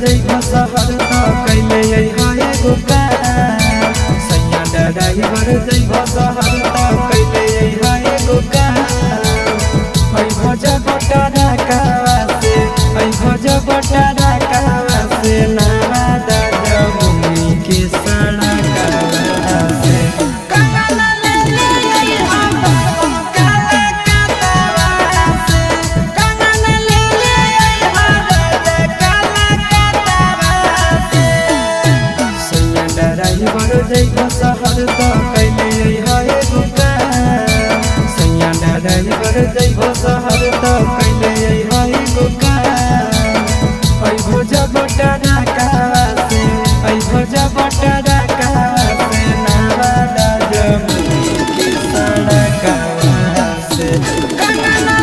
जइबो शहर त कैले हाय एगो काम सैया ड्राइवर जइबो शहर त कैले हाय एगो काम ऐ भजा बटारा कावा से ऐ भजा बटारा कावा से नावा दादा भूमि के सड़क से जइबो शहर त कैले हाय एगो काम सैया ड्राइवर जइबो शहर त कैले हाय एगो काम ऐ भजा बटारा कावा से ऐ भजा बटारा कावा से नावा दादा भूमि के सड़क से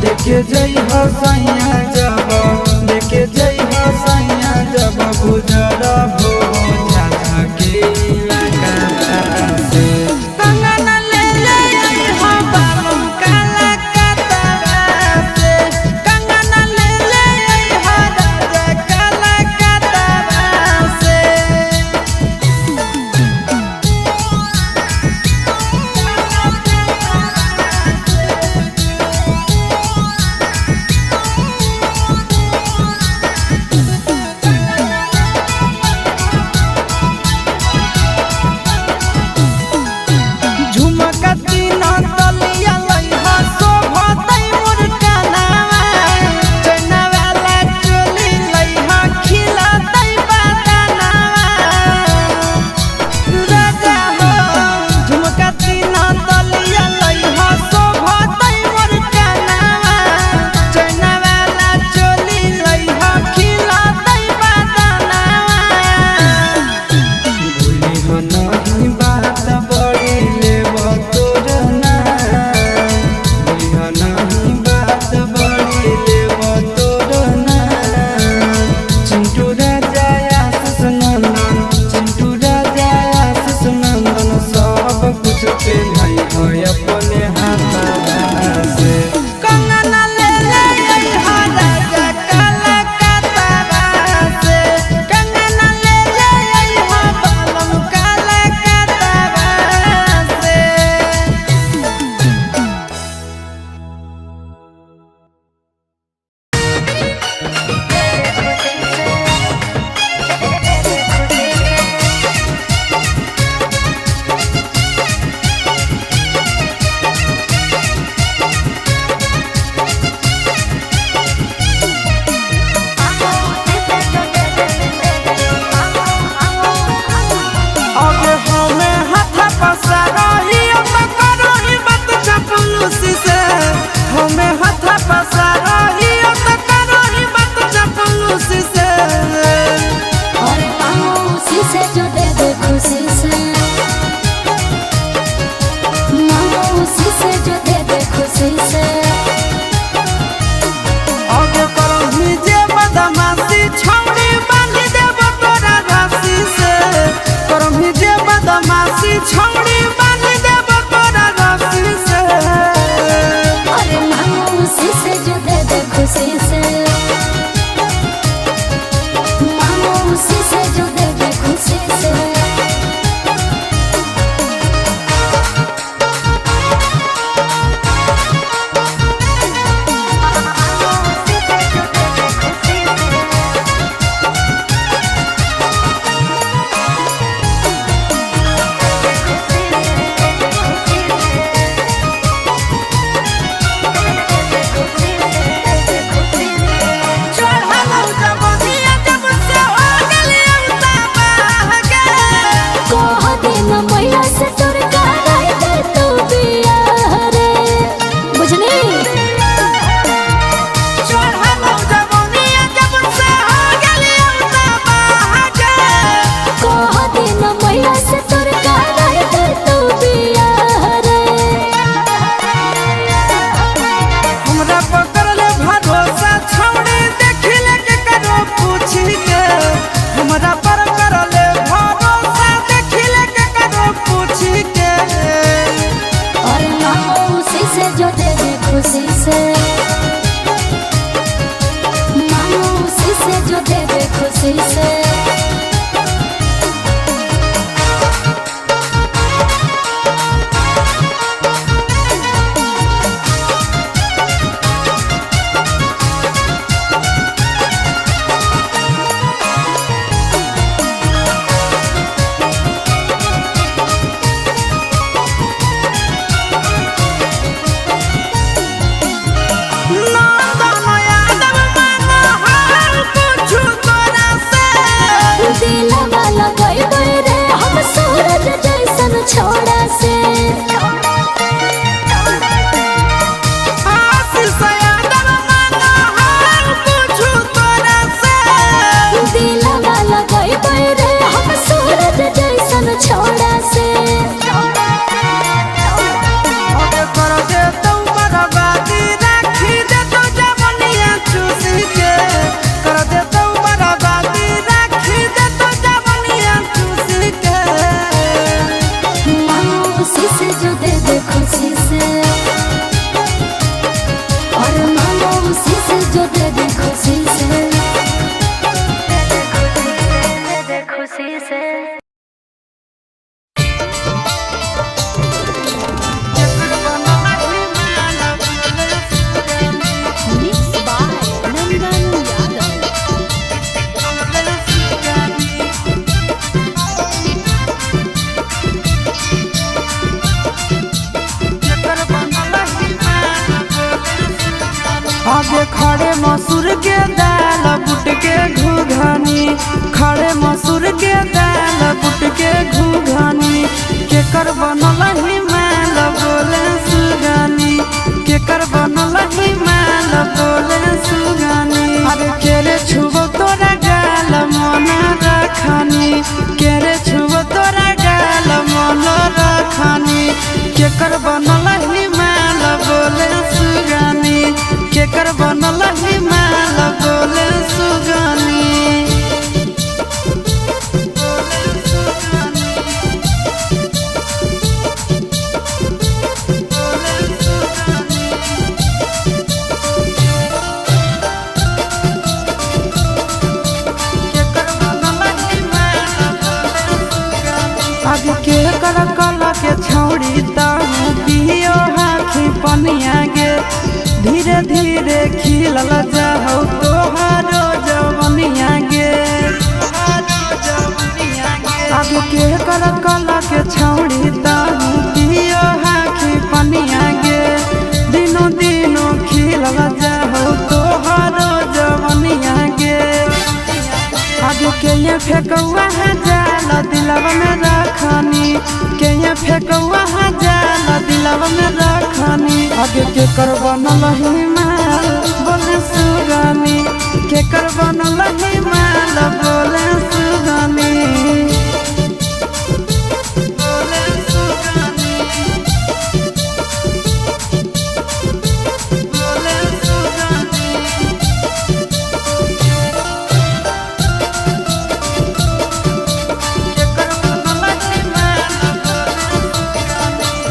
देखे जई हो सैया जब देखे जई हो सैया जब गुजर हो झाझा के इलाका से कंगना ले ले हो बाबू काला कतवा से कंगना ले ले हो राजा काला कतवा से न मैया से तोर कराई दे तू बियाह रे। हमरा पकड़ ले भरोसा छौड़ी देखिले के करो पूछी के। हमरा पर कर ले भरोसा देखिले के करो पूछी के। और मांगो उसी से जो दे दे खुशी से, मांगो उसी से जो दे दे खुशी से। दिलवा लगाई गई रे हम सूरज जैसन छोड़ा से। दिलवा लगाई गई रे हम सूरज जैसन छोड़ा से। कर दे तू बर्बादी राखी दे तू जवनिया चूसी के। कर दे तू बर्बादी राखी दे तू जवनिया चूसी के। मांगो उसी से जो दे दे खुशी से, और मांगो उसी से जो दे दे खुशी से, दे दे खुशी से। Mixed by Nandan Yadav. आगे खड़े मसूर के दाल बुट के घुघनी। खड़े मसूर के दाल बुट के घुघनी। केकर बनल हिमाल बोले सुगानी। केकर बनल हिमाल बोले सुगानी। अरे केरे छुबो तोरा गाल मन रखनी। केरे छुबो तोरा गाल मन रखनी। केकर बनल हिमाल बोले सुगानी। केकर बनल हिमाल बोले सुगानी। आगे के कर कल के छौड़ी ताहू पियो हाखी पनिया गे। धीरे धीरे खिलल जाहौ तोहारो जवनिया गे। आगे के कर कल के छौड़ी ताहू पियो हाखी पनिया गे। दिनों दिनों खिलल जाहौ तोहारो जवनिया गे। आगे के ये फेकौआ जाल दिलवा में रखनी। के ये फेकौआ जाल दिलवा में रखनी। आगे के कर बनल हिमाल बोले सुगानी। के कर बनल हिमाल बोले सुगानी। बोले सुगानी। बोले सुगानी।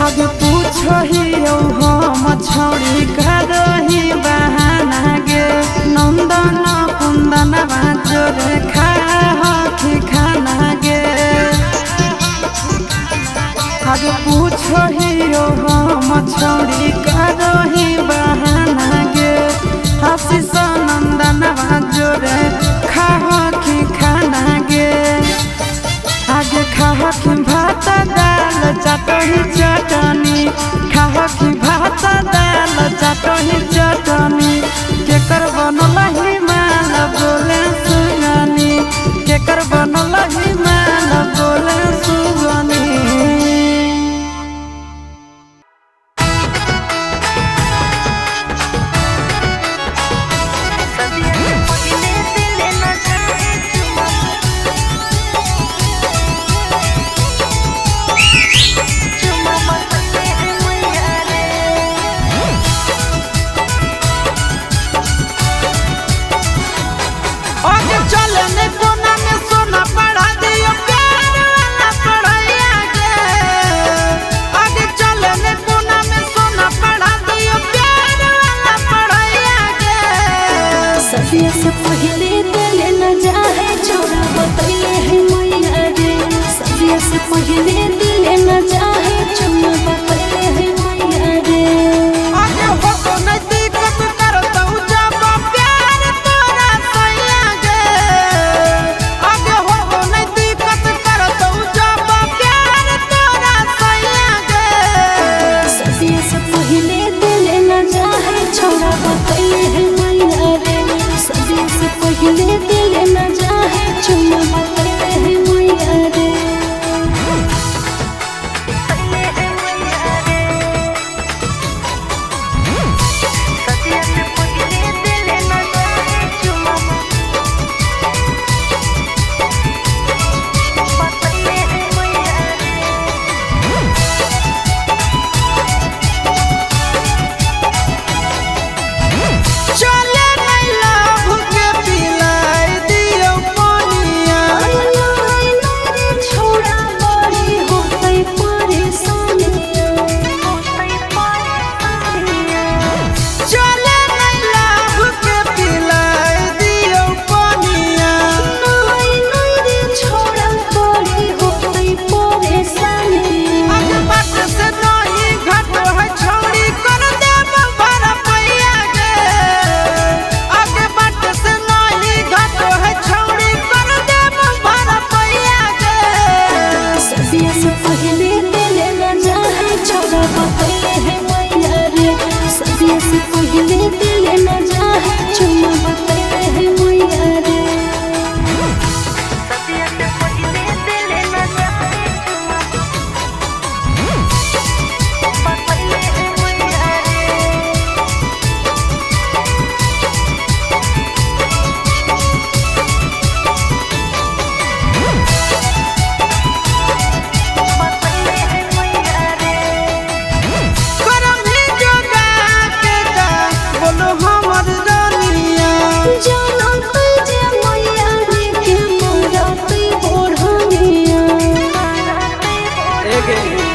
आगे पूछो ही हम छौड़ी करही बहाना गे। नंदन कुंदन बाजोरे खाही खाना गे। आगे पूछो ही हम छौड़ी करही बहाना गे। आशीष नंदन बाजोरे खाही खाना गे। आगे खाही भात दाल चटनी चटनी। खाही भात दाल चटनी चटनी। केकर बनल हिमाल बोले सुगानी। केकर बनल हिमाल बोले सुगानी। पहले दिल न चाहे चुम्मा पकड़े है मैया रे। आगे हो तो नहीं दिक्कत करता हूँ जब प्यार तोरा सैया गे। आगे हो तो नहीं दिक्कत करता हूँ जब प्यार तोरा सैया गे। सदिया से पहले दिल न चाहे छोड़ा पकड़े है मैया रे। सदिया से पहले दिल न चाहे चुम्मा पकड़े है मैया रे। से पहले दिल न चाहे चुम्मा पकड़े है मैया रे। के